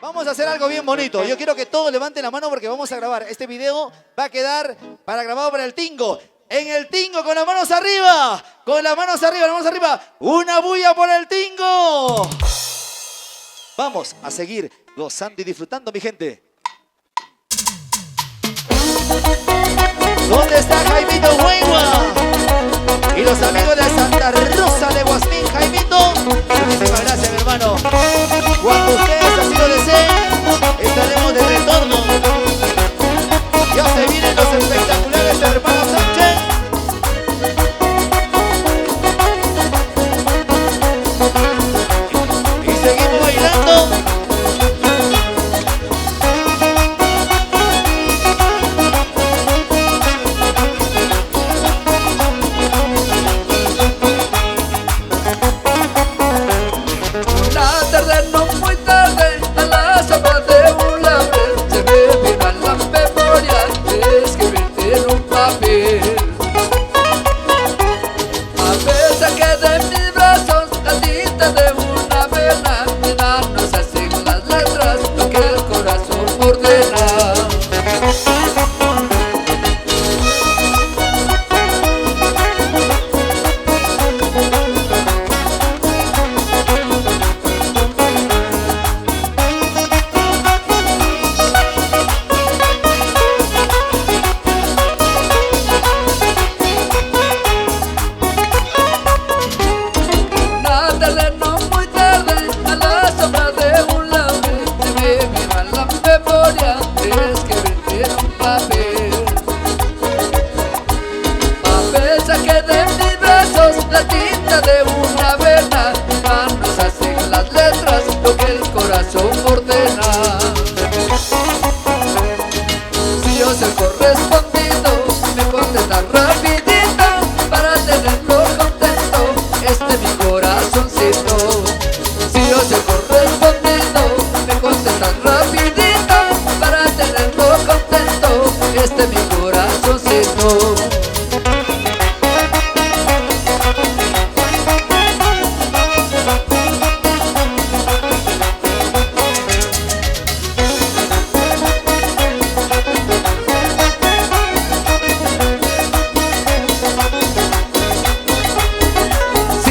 Vamos a hacer algo bien bonito. Yo quiero que todos levanten la mano porque vamos a grabar. Este video va a quedar grabado para el Tingo. En el Tingo, con las manos arriba. Con las manos arriba, las manos arriba. Una bulla por el Tingo. Vamos a seguir gozando y disfrutando, mi gente. ¿Dónde está Jaimito Huegua? Y los amigos de Santa Rosa de Guasmín, Jaimito. Muchísimas gracias, mi hermano. Cuando ustedes así lo deseen, estaremos de retorno. Ya se vienen los espectaculares hermanos Sánchez. Y seguimos bailando.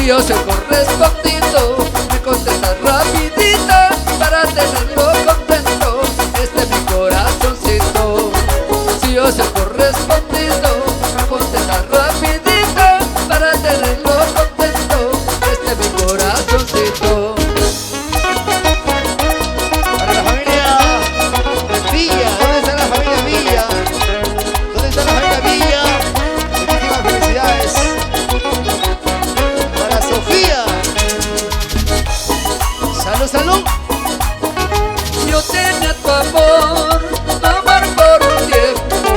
Yo soy correspondido, me contestas rapidito para tenerlo contento, este es mi corazoncito. Si yo soy correspondido, me contestas rapidito para tenerlo contento, este es mi corazoncito. Para la familia Villa, ¿dónde está la familia Villa? ¿Dónde está la familia Villa? Muchísimas felicidades. Sofía, salud, salud. Yo tenía tu amor por un tiempo.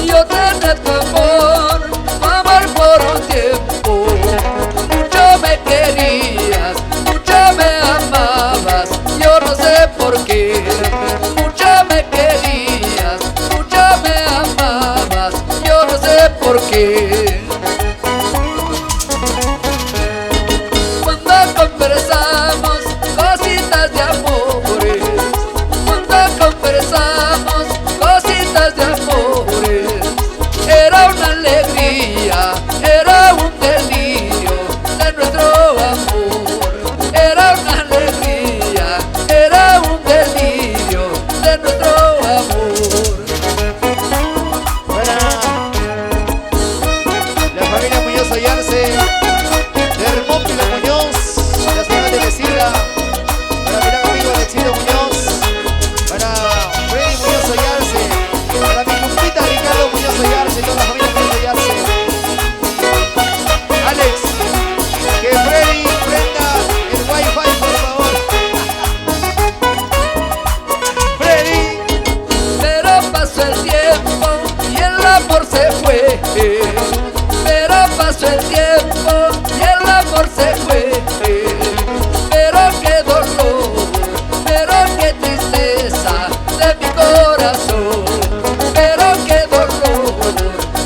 Yo tenía tu amor por un tiempo. Mucho me querías, mucho me amabas. Yo no sé por qué. Mucho me querías, mucho me amabas. Yo no sé por qué. Conversamos cositas de amores, cuando conversamos cositas de amores, era una alegría, era un delirio de nuestro amor, era una alegría, era un delirio de nuestro amor. Para la familia Muñoz Ollarse, de Hermópilo Muñoz, la señora de Mesila, para mi gran amigo Alexito Muñoz, para Freddy Muñoz Ollarse, para mi compita Ricardo Muñoz Ollarse, toda la familia Muñoz Ollarse. Alex, que Freddy prenda el wifi, por favor. Freddy. Pero pasó el tiempo y el amor se fue. Pero pasó el tiempo y el amor se fue. Pero qué dolor, pero qué tristeza de mi corazón. Pero qué dolor,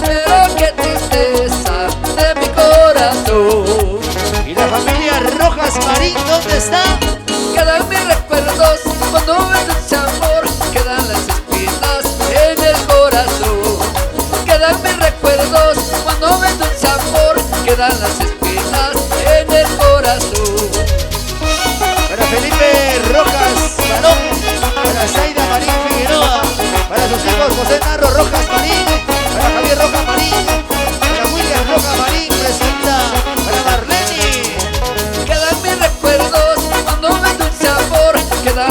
pero qué tristeza de mi corazón. Y la familia Rojas Marín, ¿dónde está? Quedan mis recuerdos cuando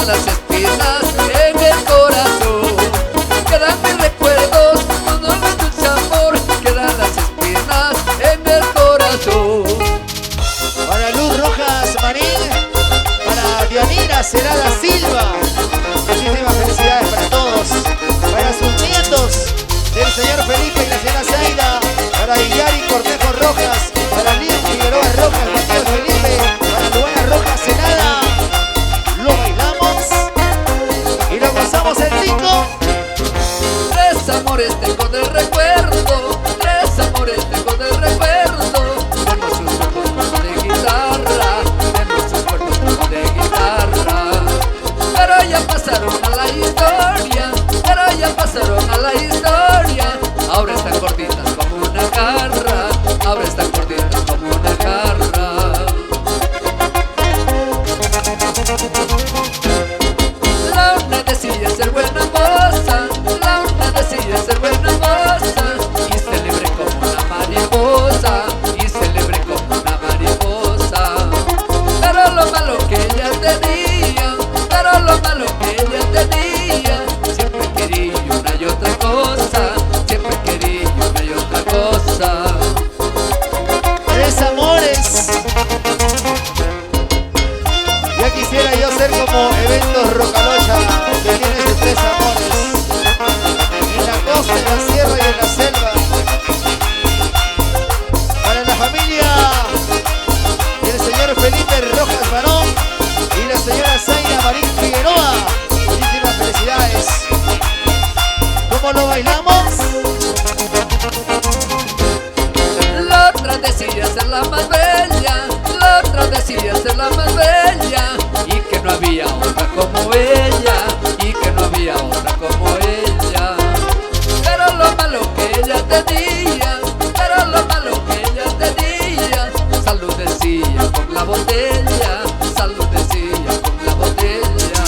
quedan las espinas en el corazón. Quedan mis recuerdos, cuando me dulce amor, quedan las espinas en el corazón. Para Luz Rojas Marín, para Dianira Celada Silva, muchísimas felicidades para todos, para sus nietos, del señor Felipe y la señora Zaida, para Iyari Cortejo Rojas, para Lidia Figueroa Rojas, Matías Felipe, para Luana Rojas Celada. Lo bailamos y lo gozamos el tingo. Tres amores tengo de recuerdo, tres amores tengo de recuerdo. Tengo sus cuerpos como de guitarra, tengo sus cuerpos como de guitarra. Pero ya pasaron a la historia, pero ya pasaron a la historia. Ahora están gorditas como una garra, ahora están gorditas como una garra. La una decía ser buena moza, la una decía ser buena moza, y celebré como una mariposa, y celebré como una mariposa. Pero lo malo que ella tenía, pero lo malo que ella tenía, siempre quería una y otra cosa, siempre quería una y otra cosa. Tres amores. Ya quisiera yo ser como Eventos Rocalocha, que tiene sus tres amores. En la costa, en la sierra y en la selva. Para la familia del señor Felipe Rojas Barón y la señora Zaina Marín Figueroa. Muchísimas felicidades. ¿Cómo lo bailamos? La otra decía ser la más bella, la otra decía ser la más bella, y que no había otra como ella, y que no había otra como ella. Pero lo malo que ella tenía, pero lo malo que ella tenía, salud decía con la botella, salud decía con la botella.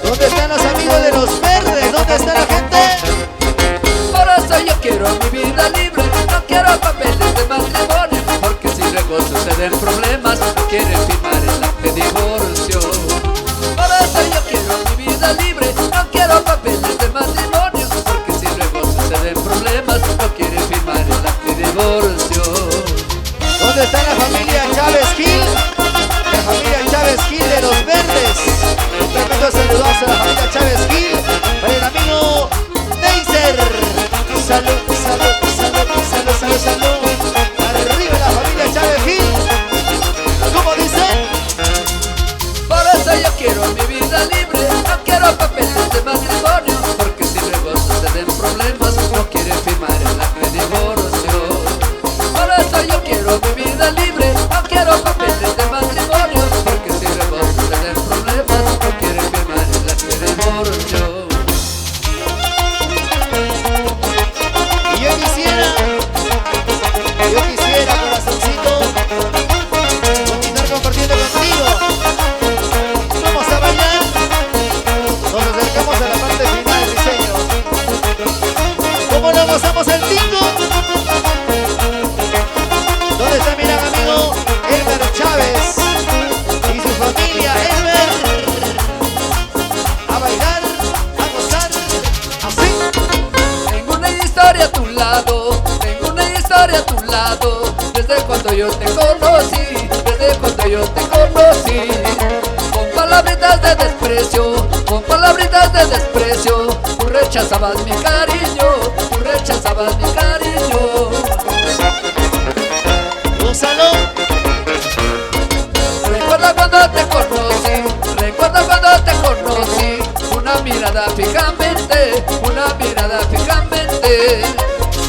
¿Dónde están los amigos de los verdes? ¿Dónde está la gente? Por eso yo quiero mi vida libre, no quiero papeles de matrimonio, porque si luego suceden problemas, no quieren firmar el acta de divorcio. Por eso yo quiero mi vida libre, no quiero papeles de matrimonio, porque si luego suceden problemas, no quieren firmar el acta de divorcio. ¿Dónde está la familia Chávez Gil? La familia Chávez Gil de los verdes. Un tremendo saludazo a la familia Chávez Gil. Para el amigo Neiser. Salud, salud, salud, salud, salud, salud. Arriba la familia Chávez Gil. ¿Cómo dicen? Por eso yo quiero mi vida libre, no quiero papeles de matrimonio, porque si luego suceden problemas, no quieren firmar el acta de divorcio. Por eso yo quiero mi vida libre, no quiero papeles de matrimonio, porque si luego suceden problemas, no quieren firmar el acta de divorcio. Y yo quisiera, corazoncito, continuar compartiendo contigo. Vamos a bailar. Nos acercamos a la parte final, diseño. ¿Cómo lo gozamos el tingo? ¿Dónde está mi gran amigo Elmer Chávez y su familia? Elmer, a bailar, a gozar, así. Tengo una historia a tu lado, tengo una historia a tu lado, desde cuando yo te conocí, desde cuando yo te conocí. Con palabritas de desprecio, con palabritas de desprecio, tú rechazabas mi cariño, tú rechazabas mi cariño. Gózalo. Recuerda cuando te conocí, recuerda cuando te conocí, una mirada fijamente, una mirada fijamente.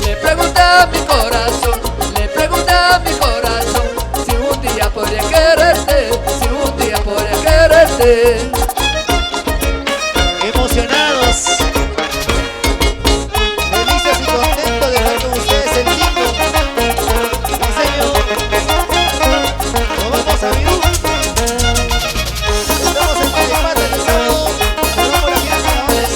Le pregunté a mi corazón, le pregunté a mi corazón, si un día podría quererte, si un día podría quererte. Emocionados, felices y contentos de estar con ustedes el tingo. Diseño. Nos vamos a Virú. Estamos en Vallepata el sábado. Nos vamos a la gira de carnavales.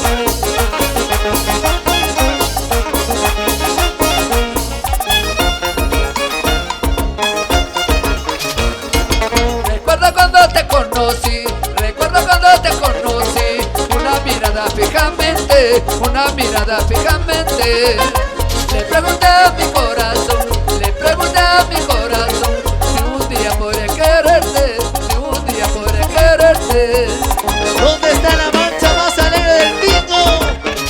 Recuerda cuando te conocí, recuerda cuando frente, una mirada fijamente. Le pregunté a mi corazón, le pregunté a mi corazón, si un día podré quererte, si un día podré quererte. ¿Dónde está la marcha más alegre del tingo?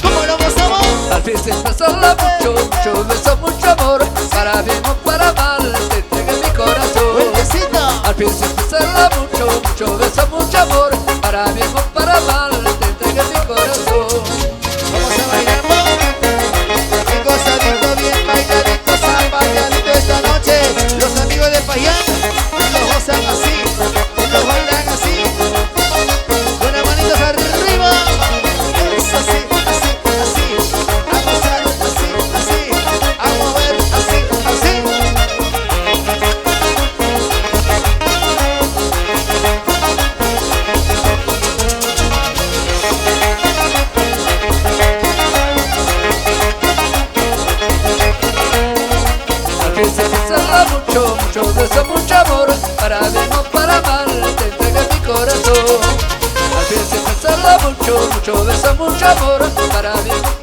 ¿Cómo lo gozamos? Al fin se pasarla mucho, mucho beso, mucho amor, para bien o para mal, te entregué mi corazón. ¡Vueltecita! Al fin se pasarla mucho, mucho beso, mucho amor, para bien o para mal, te entregué mi corazón. Vamos a bailar, ¿no? Bien gozadito, bien bailadito, zapalladito esta noche. Los amigos de Payán los gozan así, los bailan así, con las manitos arriba. Es así, así, así. A gozar así, así. A mover así, así. Al fin se pasarla mucho, mucho beso, mucho amor, para bien o para mal, te entregué mi corazón. Al fin se pasarla mucho, mucho beso, mucho amor, para bien o